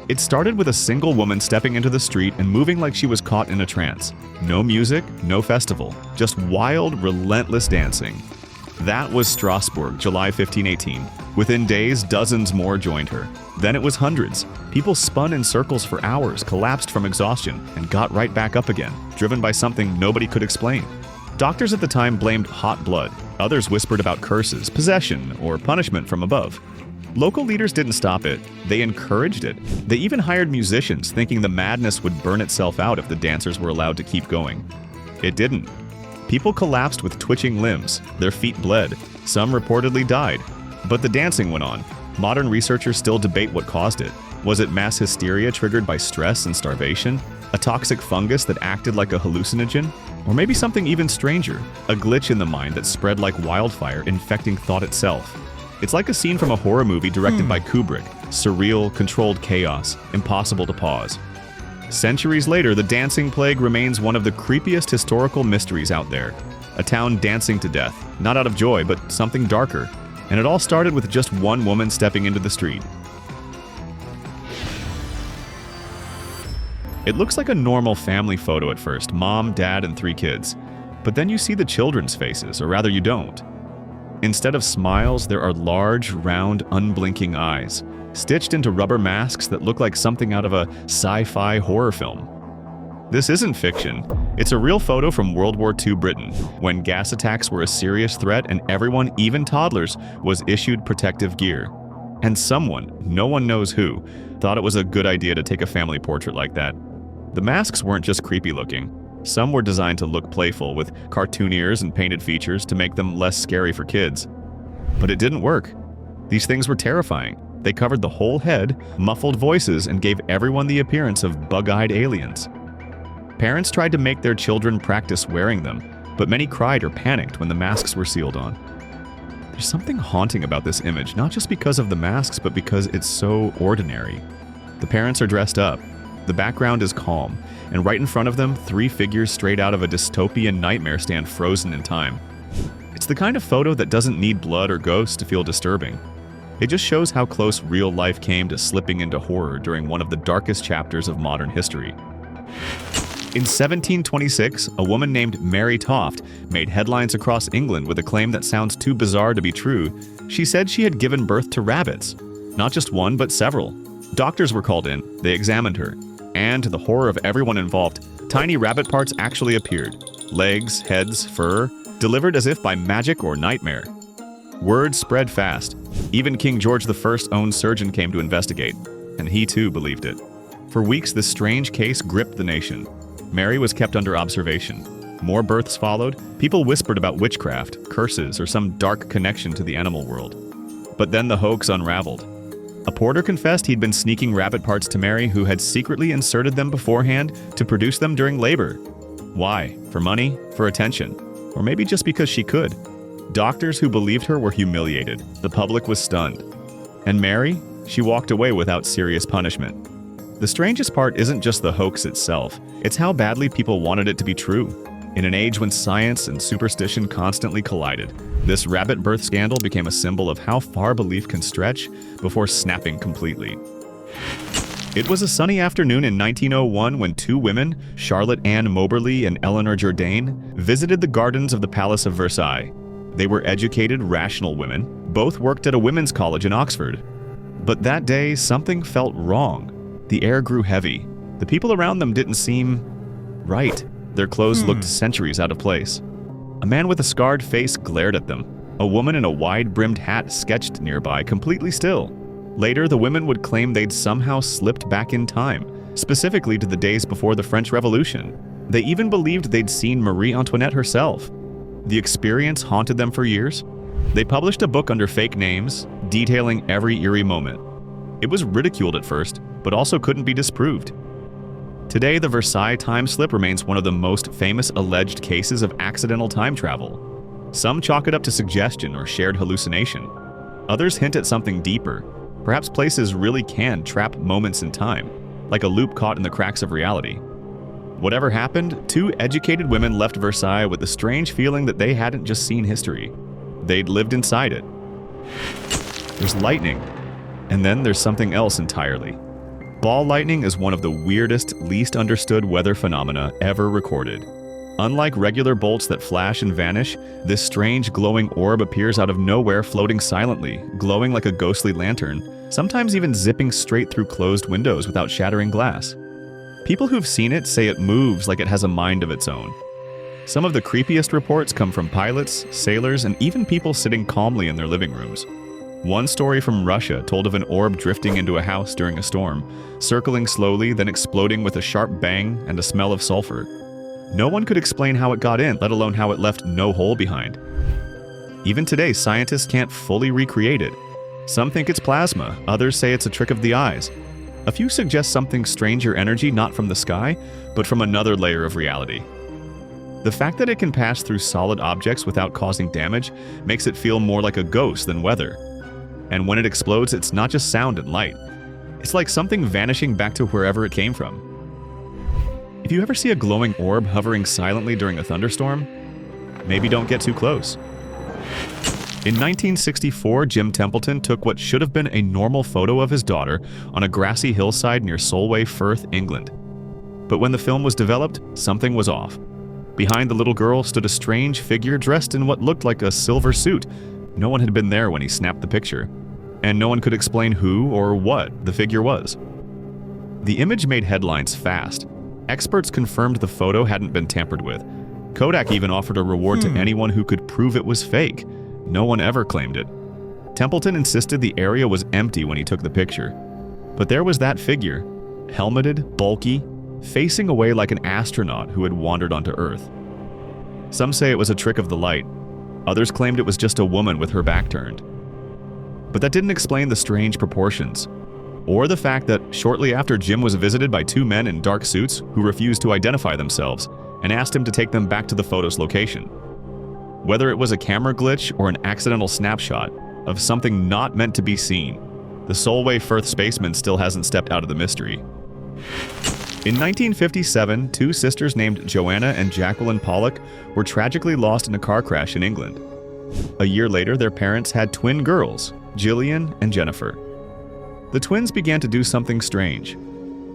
It started with a single woman stepping into the street and moving like she was caught in a trance. No music, no festival, just wild, relentless dancing. That was Strasbourg, July 1518. Within days, dozens more joined her. Then it was hundreds. People spun in circles for hours, collapsed from exhaustion, and got right back up again, driven by something nobody could explain. Doctors at the time blamed hot blood. Others whispered about curses, possession, or punishment from above. Local leaders didn't stop it. They encouraged it. They even hired musicians, thinking the madness would burn itself out if the dancers were allowed to keep going. It didn't. People collapsed with twitching limbs. Their feet bled. Some reportedly died. But the dancing went on. Modern researchers still debate what caused it. Was it mass hysteria triggered by stress and starvation? A toxic fungus that acted like a hallucinogen? Or maybe something even stranger, a glitch in the mind that spread like wildfire, infecting thought itself. It's like a scene from a horror movie directed by Kubrick. Surreal, controlled chaos, impossible to pause. Centuries later, the dancing plague remains one of the creepiest historical mysteries out there. A town dancing to death, not out of joy, but something darker. And it all started with just one woman stepping into the street. It looks like a normal family photo at first, mom, dad, and 3 kids. But then you see the children's faces, or rather you don't. Instead of smiles, there are large, round, unblinking eyes, stitched into rubber masks that look like something out of a sci-fi horror film. This isn't fiction. It's a real photo from World War II Britain, when gas attacks were a serious threat and everyone, even toddlers, was issued protective gear. And someone, no one knows who, thought it was a good idea to take a family portrait like that. The masks weren't just creepy looking. Some were designed to look playful, with cartoon ears and painted features to make them less scary for kids. But it didn't work. These things were terrifying. They covered the whole head, muffled voices, and gave everyone the appearance of bug-eyed aliens. Parents tried to make their children practice wearing them, but many cried or panicked when the masks were sealed on. There's something haunting about this image, not just because of the masks, but because it's so ordinary. The parents are dressed up. The background is calm, and right in front of them, 3 figures straight out of a dystopian nightmare stand frozen in time. It's the kind of photo that doesn't need blood or ghosts to feel disturbing. It just shows how close real life came to slipping into horror during one of the darkest chapters of modern history. In 1726, a woman named Mary Toft made headlines across England with a claim that sounds too bizarre to be true. She said she had given birth to rabbits. Not just one, but several. Doctors were called in. They examined her. And to the horror of everyone involved, tiny rabbit parts actually appeared. Legs, heads, fur, delivered as if by magic or nightmare. Word spread fast. Even King George I's own surgeon came to investigate, and he too believed it. For weeks, this strange case gripped the nation. Mary was kept under observation. More births followed. People whispered about witchcraft, curses, or some dark connection to the animal world. But then the hoax unraveled. A porter confessed he'd been sneaking rabbit parts to Mary, who had secretly inserted them beforehand to produce them during labor. Why? For money? For attention? Or maybe just because she could? Doctors who believed her were humiliated. The public was stunned. And Mary? She walked away without serious punishment. The strangest part isn't just the hoax itself, it's how badly people wanted it to be true. In an age when science and superstition constantly collided, this rabbit birth scandal became a symbol of how far belief can stretch before snapping completely. It was a sunny afternoon in 1901 when 2 women, Charlotte Ann Moberly and Eleanor Jourdain, visited the gardens of the Palace of Versailles. They were educated, rational women. Both worked at a women's college in Oxford. But that day, something felt wrong. The air grew heavy. The people around them didn't seem right. Their clothes looked centuries out of place. A man with a scarred face glared at them. A woman in a wide-brimmed hat sketched nearby, completely still. Later, the women would claim they'd somehow slipped back in time, specifically to the days before the French Revolution. They even believed they'd seen Marie Antoinette herself. The experience haunted them for years. They published a book under fake names, detailing every eerie moment. It was ridiculed at first, but also couldn't be disproved. Today, the Versailles time slip remains one of the most famous alleged cases of accidental time travel. Some chalk it up to suggestion or shared hallucination. Others hint at something deeper. Perhaps places really can trap moments in time, like a loop caught in the cracks of reality. Whatever happened, 2 educated women left Versailles with the strange feeling that they hadn't just seen history. They'd lived inside it. There's lightning, and then there's something else entirely. Ball lightning is one of the weirdest, least understood weather phenomena ever recorded. Unlike regular bolts that flash and vanish, this strange glowing orb appears out of nowhere, floating silently, glowing like a ghostly lantern, sometimes even zipping straight through closed windows without shattering glass. People who've seen it say it moves like it has a mind of its own. Some of the creepiest reports come from pilots, sailors, and even people sitting calmly in their living rooms. One story from Russia told of an orb drifting into a house during a storm, circling slowly, then exploding with a sharp bang and a smell of sulfur. No one could explain how it got in, let alone how it left no hole behind. Even today, scientists can't fully recreate it. Some think it's plasma, others say it's a trick of the eyes. A few suggest something stranger energy not from the sky, but from another layer of reality. The fact that it can pass through solid objects without causing damage makes it feel more like a ghost than weather. And when it explodes, it's not just sound and light. It's like something vanishing back to wherever it came from. If you ever see a glowing orb hovering silently during a thunderstorm, maybe don't get too close. In 1964, Jim Templeton took what should have been a normal photo of his daughter on a grassy hillside near Solway Firth, England. But when the film was developed, something was off. Behind the little girl stood a strange figure dressed in what looked like a silver suit. No one had been there when he snapped the picture, and no one could explain who or what the figure was. The image made headlines fast. Experts confirmed the photo hadn't been tampered with. Kodak even offered a reward to anyone who could prove it was fake. No one ever claimed it. Templeton insisted the area was empty when he took the picture. But there was that figure, helmeted, bulky, facing away like an astronaut who had wandered onto Earth. Some say it was a trick of the light. Others claimed it was just a woman with her back turned. But that didn't explain the strange proportions, or the fact that shortly after, Jim was visited by two men in dark suits who refused to identify themselves and asked him to take them back to the photo's location. Whether it was a camera glitch or an accidental snapshot of something not meant to be seen, the Solway Firth spaceman still hasn't stepped out of the mystery. In 1957, two sisters named Joanna and Jacqueline Pollock were tragically lost in a car crash in England. A year later, their parents had twin girls, Jillian and Jennifer. The twins began to do something strange.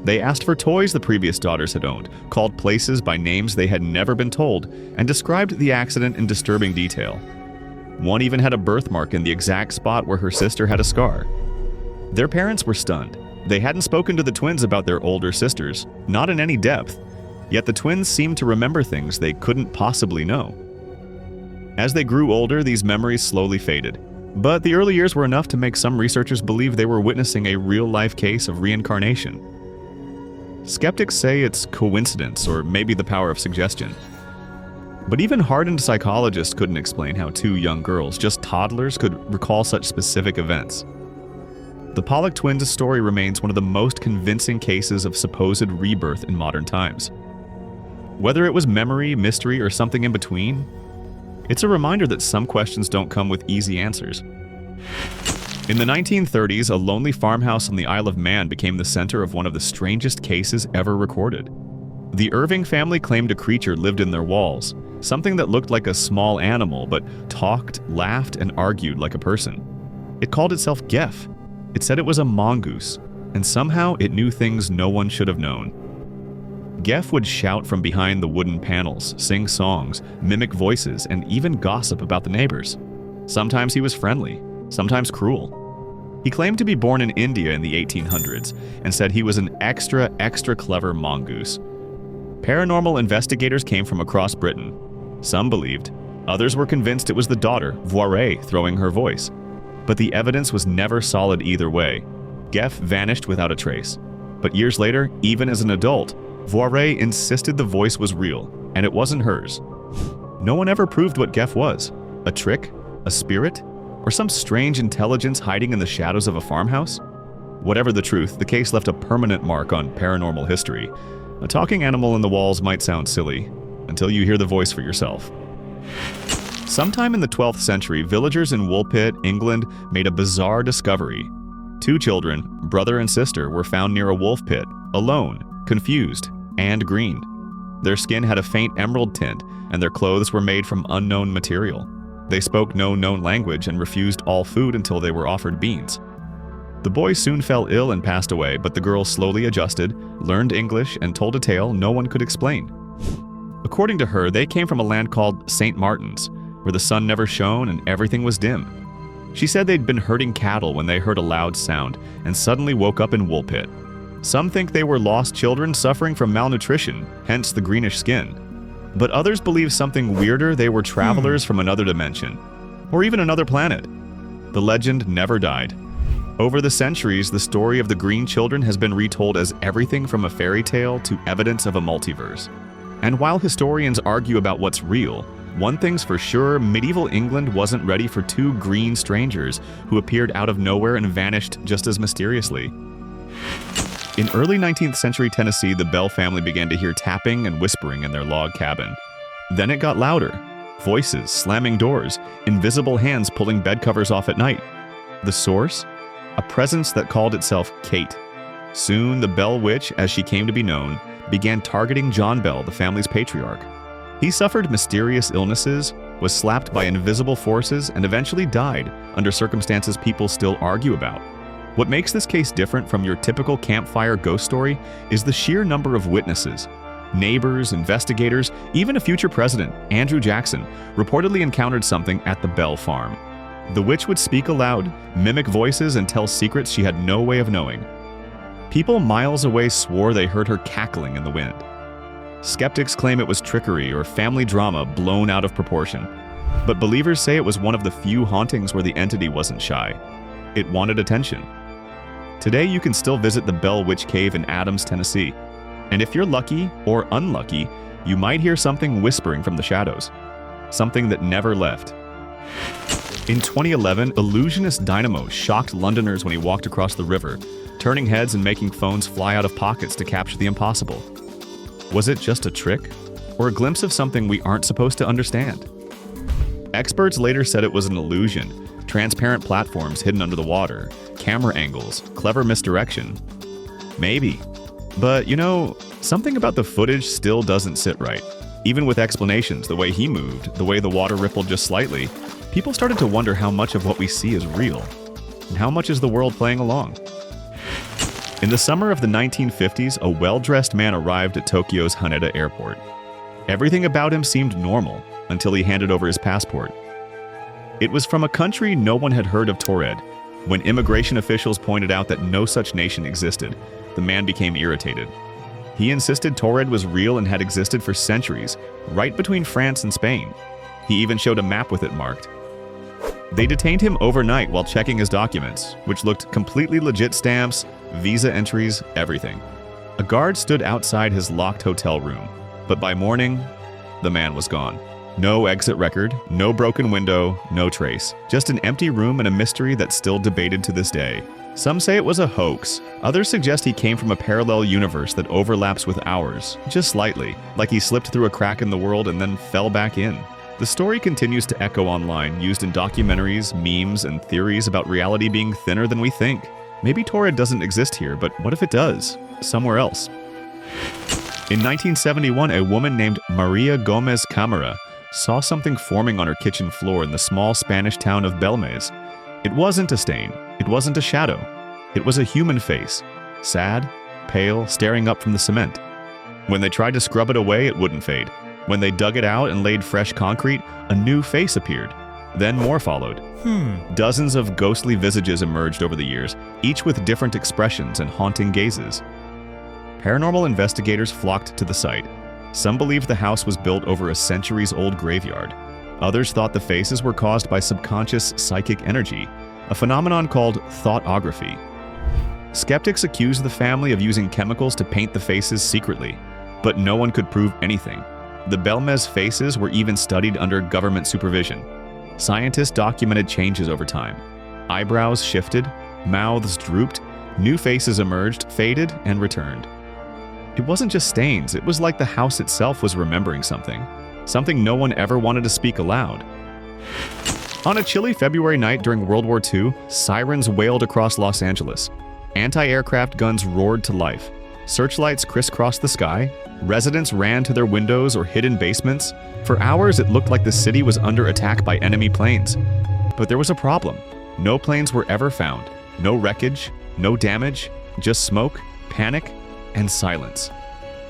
They asked for toys the previous daughters had owned, called places by names they had never been told, and described the accident in disturbing detail. One even had a birthmark in the exact spot where her sister had a scar. Their parents were stunned. They hadn't spoken to the twins about their older sisters, not in any depth, yet the twins seemed to remember things they couldn't possibly know. As they grew older, these memories slowly faded, but the early years were enough to make some researchers believe they were witnessing a real-life case of reincarnation. Skeptics say it's coincidence or maybe the power of suggestion. But even hardened psychologists couldn't explain how two young girls, just toddlers, could recall such specific events. The Pollock twins' story remains one of the most convincing cases of supposed rebirth in modern times. Whether it was memory, mystery, or something in between, it's a reminder that some questions don't come with easy answers. In the 1930s, a lonely farmhouse on the Isle of Man became the center of one of the strangest cases ever recorded. The Irving family claimed a creature lived in their walls, something that looked like a small animal but talked, laughed, and argued like a person. It called itself Geff. It said it was a mongoose, and somehow it knew things no one should have known. Geff would shout from behind the wooden panels, sing songs, mimic voices, and even gossip about the neighbors. Sometimes he was friendly, sometimes cruel. He claimed to be born in India in the 1800s and said he was an extra clever mongoose. Paranormal investigators came from across Britain. Some believed, others were convinced it was the daughter, Voirrey, throwing her voice. But the evidence was never solid either way. Geff vanished without a trace. But years later, even as an adult, Voirrey insisted the voice was real, and it wasn't hers. No one ever proved what Geff was. A trick? A spirit? Or some strange intelligence hiding in the shadows of a farmhouse? Whatever the truth, the case left a permanent mark on paranormal history. A talking animal in the walls might sound silly, until you hear the voice for yourself. Sometime in the 12th century, villagers in Woolpit, England, made a bizarre discovery. Two children, brother and sister, were found near a wolf pit, alone, confused, and green. Their skin had a faint emerald tint, and their clothes were made from unknown material. They spoke no known language and refused all food until they were offered beans. The boy soon fell ill and passed away, but the girl slowly adjusted, learned English, and told a tale no one could explain. According to her, they came from a land called St. Martin's, where the sun never shone and everything was dim. She said they'd been herding cattle when they heard a loud sound and suddenly woke up in Woolpit. Some think they were lost children suffering from malnutrition, hence the greenish skin. But others believe something weirder, they were travelers from another dimension, or even another planet. The legend never died. Over the centuries, the story of the green children has been retold as everything from a fairy tale to evidence of a multiverse. And while historians argue about what's real, one thing's for sure, medieval England wasn't ready for two green strangers who appeared out of nowhere and vanished just as mysteriously. In early 19th century Tennessee, the Bell family began to hear tapping and whispering in their log cabin. Then it got louder. Voices, slamming doors, invisible hands pulling bed covers off at night. The source? A presence that called itself Kate. Soon, the Bell Witch, as she came to be known, began targeting John Bell, the family's patriarch. He suffered mysterious illnesses, was slapped by invisible forces, and eventually died under circumstances people still argue about. What makes this case different from your typical campfire ghost story is the sheer number of witnesses. Neighbors, investigators, even a future president, Andrew Jackson, reportedly encountered something at the Bell farm. The witch would speak aloud, mimic voices, and tell secrets she had no way of knowing. People miles away swore they heard her cackling in the wind. Skeptics claim it was trickery or family drama blown out of proportion. But believers say it was one of the few hauntings where the entity wasn't shy. It wanted attention. Today you can still visit the Bell Witch Cave in Adams, Tennessee. And if you're lucky or unlucky, you might hear something whispering from the shadows. Something that never left. In 2011, illusionist Dynamo shocked Londoners when he walked across the river, turning heads and making phones fly out of pockets to capture the impossible. Was it just a trick, or a glimpse of something we aren't supposed to understand? Experts later said it was an illusion, transparent platforms hidden under the water, camera angles, clever misdirection. Maybe. But something about the footage still doesn't sit right. Even with explanations, the way he moved, the way the water rippled just slightly, people started to wonder how much of what we see is real, and how much is the world playing along. In the summer of the 1950s, a well-dressed man arrived at Tokyo's Haneda airport. Everything about him seemed normal until he handed over his passport. It was from a country no one had heard of. Torred. When immigration officials pointed out that no such nation existed, the man became irritated. He insisted Torred was real and had existed for centuries, right between France and Spain. He even showed a map with it marked. They detained him overnight while checking his documents, which looked completely legit: stamps, visa entries, everything. A guard stood outside his locked hotel room, but by morning, the man was gone. No exit record, no broken window, no trace. Just an empty room and a mystery that's still debated to this day. Some say it was a hoax. Others suggest he came from a parallel universe that overlaps with ours, just slightly, like he slipped through a crack in the world and then fell back in. The story continues to echo online, used in documentaries, memes, and theories about reality being thinner than we think. Maybe Torred doesn't exist here, but what if it does? Somewhere else. In 1971, a woman named Maria Gomez Camara saw something forming on her kitchen floor in the small Spanish town of Belmez. It wasn't a stain. It wasn't a shadow. It was a human face. Sad, pale, staring up from the cement. When they tried to scrub it away, it wouldn't fade. When they dug it out and laid fresh concrete, a new face appeared. Then more followed. Dozens of ghostly visages emerged over the years, each with different expressions and haunting gazes. Paranormal investigators flocked to the site. Some believed the house was built over a centuries-old graveyard. Others thought the faces were caused by subconscious psychic energy, a phenomenon called thoughtography. Skeptics accused the family of using chemicals to paint the faces secretly, but no one could prove anything. The Belmez faces were even studied under government supervision. Scientists documented changes over time. Eyebrows shifted, mouths drooped, new faces emerged, faded, and returned. It wasn't just stains, it was like the house itself was remembering something. Something no one ever wanted to speak aloud. On a chilly February night during World War II, sirens wailed across Los Angeles. Anti-aircraft guns roared to life. Searchlights crisscrossed the sky. Residents ran to their windows or hid in basements. For hours, it looked like the city was under attack by enemy planes. But there was a problem. No planes were ever found. No wreckage, no damage, just smoke, panic, and silence.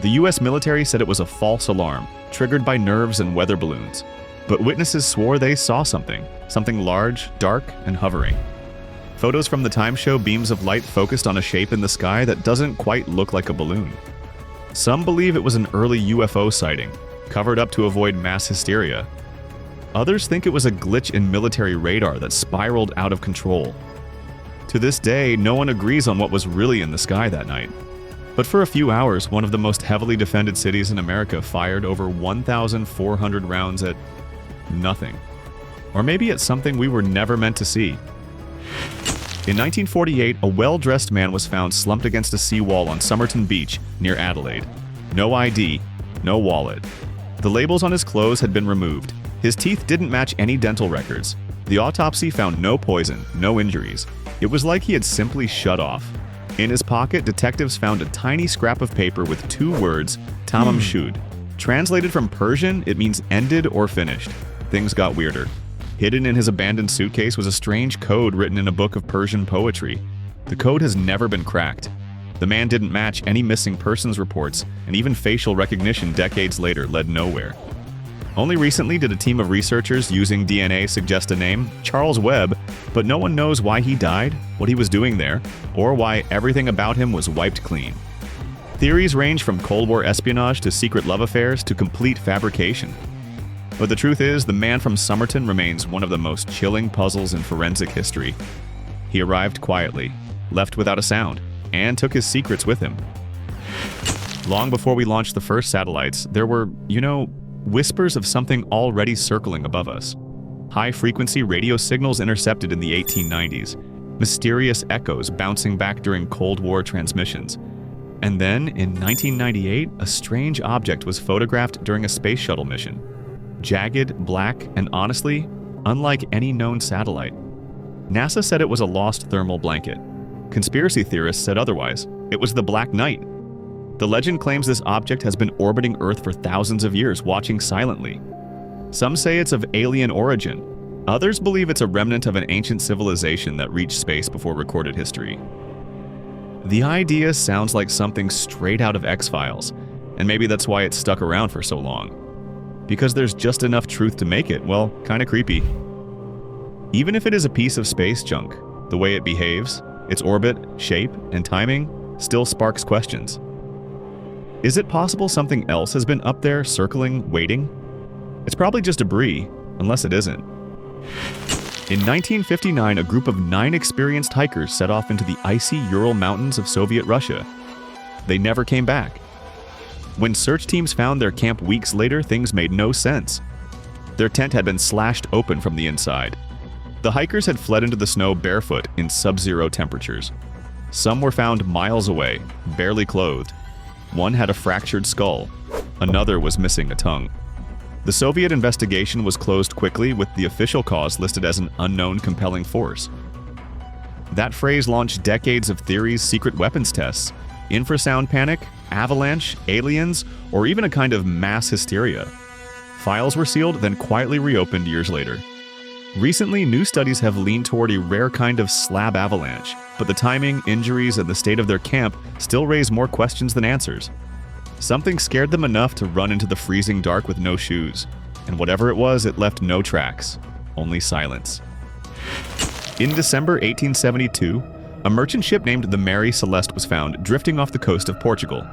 The US military said it was a false alarm, triggered by nerves and weather balloons. But witnesses swore they saw something large, dark, and hovering. Photos from the time show beams of light focused on a shape in the sky that doesn't quite look like a balloon. Some believe it was an early UFO sighting, covered up to avoid mass hysteria. Others think it was a glitch in military radar that spiraled out of control. To this day, no one agrees on what was really in the sky that night. But for a few hours, one of the most heavily defended cities in America fired over 1,400 rounds at nothing. Or maybe at something we were never meant to see. In 1948, a well-dressed man was found slumped against a seawall on Somerton Beach near Adelaide. No ID, no wallet. The labels on his clothes had been removed. His teeth didn't match any dental records. The autopsy found no poison, no injuries. It was like he had simply shut off. In his pocket, detectives found a tiny scrap of paper with 2 words, Tamam Shud. Translated from Persian, it means ended or finished. Things got weirder. Hidden in his abandoned suitcase was a strange code written in a book of Persian poetry. The code has never been cracked. The man didn't match any missing persons reports, and even facial recognition decades later led nowhere. Only recently did a team of researchers using DNA suggest a name, Charles Webb, but no one knows why he died, what he was doing there, or why everything about him was wiped clean. Theories range from Cold War espionage to secret love affairs to complete fabrication. But the truth is, the man from Somerton remains one of the most chilling puzzles in forensic history. He arrived quietly, left without a sound, and took his secrets with him. Long before we launched the first satellites, there were, whispers of something already circling above us. High-frequency radio signals intercepted in the 1890s, mysterious echoes bouncing back during Cold War transmissions. And then, in 1998, a strange object was photographed during a space shuttle mission. Jagged, black, and honestly, unlike any known satellite. NASA said it was a lost thermal blanket. Conspiracy theorists said otherwise. It was the Black Knight. The legend claims this object has been orbiting Earth for thousands of years, watching silently. Some say it's of alien origin. Others believe it's a remnant of an ancient civilization that reached space before recorded history. The idea sounds like something straight out of X-Files, and maybe that's why it's stuck around for so long. Because there's just enough truth to make it, well, kinda creepy. Even if it is a piece of space junk, the way it behaves, its orbit, shape, and timing still sparks questions. Is it possible something else has been up there, circling, waiting? It's probably just debris, unless it isn't. In 1959, a group of 9 experienced hikers set off into the icy Ural Mountains of Soviet Russia. They never came back. When search teams found their camp weeks later, things made no sense. Their tent had been slashed open from the inside. The hikers had fled into the snow barefoot in sub-zero temperatures. Some were found miles away, barely clothed. One had a fractured skull. Another was missing a tongue. The Soviet investigation was closed quickly, with the official cause listed as an unknown compelling force. That phrase launched decades of theories, secret weapons tests, infrasound panic, avalanche, aliens, or even a kind of mass hysteria. Files were sealed, then quietly reopened years later. Recently, new studies have leaned toward a rare kind of slab avalanche, but the timing, injuries, and the state of their camp still raise more questions than answers. Something scared them enough to run into the freezing dark with no shoes, and whatever it was, it left no tracks, only silence. In December 1872, a merchant ship named the Mary Celeste was found drifting off the coast of Portugal.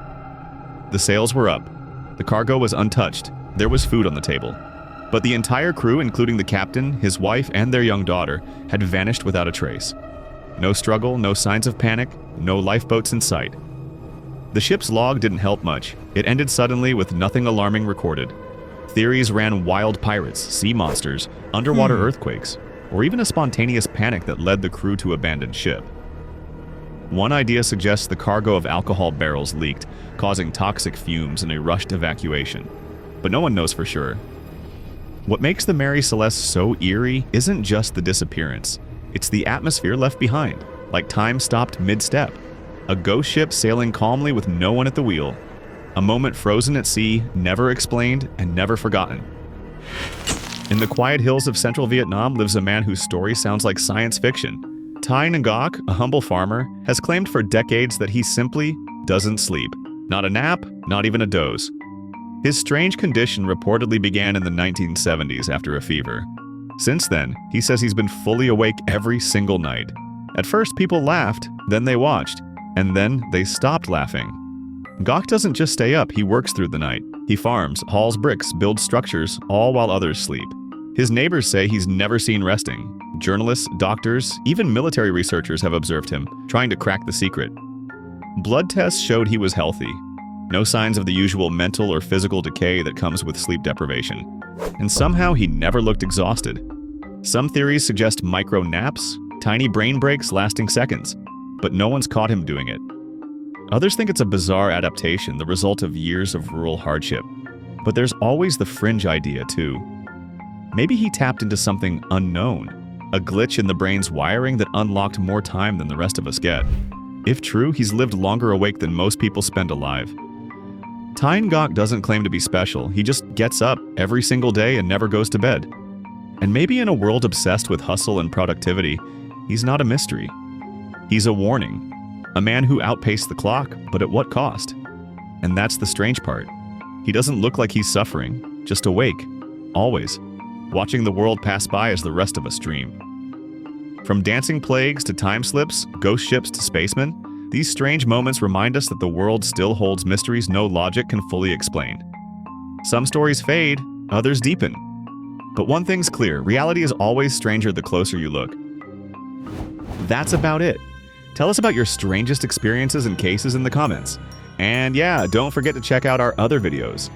The sails were up. The cargo was untouched. There was food on the table. But the entire crew, including the captain, his wife, and their young daughter, had vanished without a trace. No struggle, no signs of panic, no lifeboats in sight. The ship's log didn't help much. It ended suddenly with nothing alarming recorded. Theories ran wild pirates, sea monsters, underwater earthquakes, or even a spontaneous panic that led the crew to abandon ship. One idea suggests the cargo of alcohol barrels leaked, causing toxic fumes and a rushed evacuation. But no one knows for sure. What makes the Mary Celeste so eerie isn't just the disappearance. It's the atmosphere left behind, like time stopped mid-step. A ghost ship sailing calmly with no one at the wheel. A moment frozen at sea, never explained and never forgotten. In the quiet hills of central Vietnam lives a man whose story sounds like science fiction. Ty Ngok, a humble farmer, has claimed for decades that he simply doesn't sleep. Not a nap, not even a doze. His strange condition reportedly began in the 1970s after a fever. Since then, he says he's been fully awake every single night. At first, people laughed, then they watched, and then they stopped laughing. Ngok doesn't just stay up, he works through the night. He farms, hauls bricks, builds structures, all while others sleep. His neighbors say he's never seen resting. Journalists, doctors, even military researchers have observed him, trying to crack the secret. Blood tests showed he was healthy. No signs of the usual mental or physical decay that comes with sleep deprivation. And somehow he never looked exhausted. Some theories suggest micro naps, tiny brain breaks lasting seconds, but no one's caught him doing it. Others think it's a bizarre adaptation, the result of years of rural hardship. But there's always the fringe idea, too. Maybe he tapped into something unknown, a glitch in the brain's wiring that unlocked more time than the rest of us get. If true, he's lived longer awake than most people spend alive. Ty Ngok doesn't claim to be special, he just gets up every single day and never goes to bed. And maybe in a world obsessed with hustle and productivity, he's not a mystery. He's a warning. A man who outpaced the clock, but at what cost? And that's the strange part. He doesn't look like he's suffering, just awake, always, watching the world pass by as the rest of us dream. From dancing plagues to time slips, ghost ships to spacemen, these strange moments remind us that the world still holds mysteries no logic can fully explain. Some stories fade, others deepen. But one thing's clear, reality is always stranger the closer you look. That's about it. Tell us about your strangest experiences and cases in the comments. And yeah, don't forget to check out our other videos.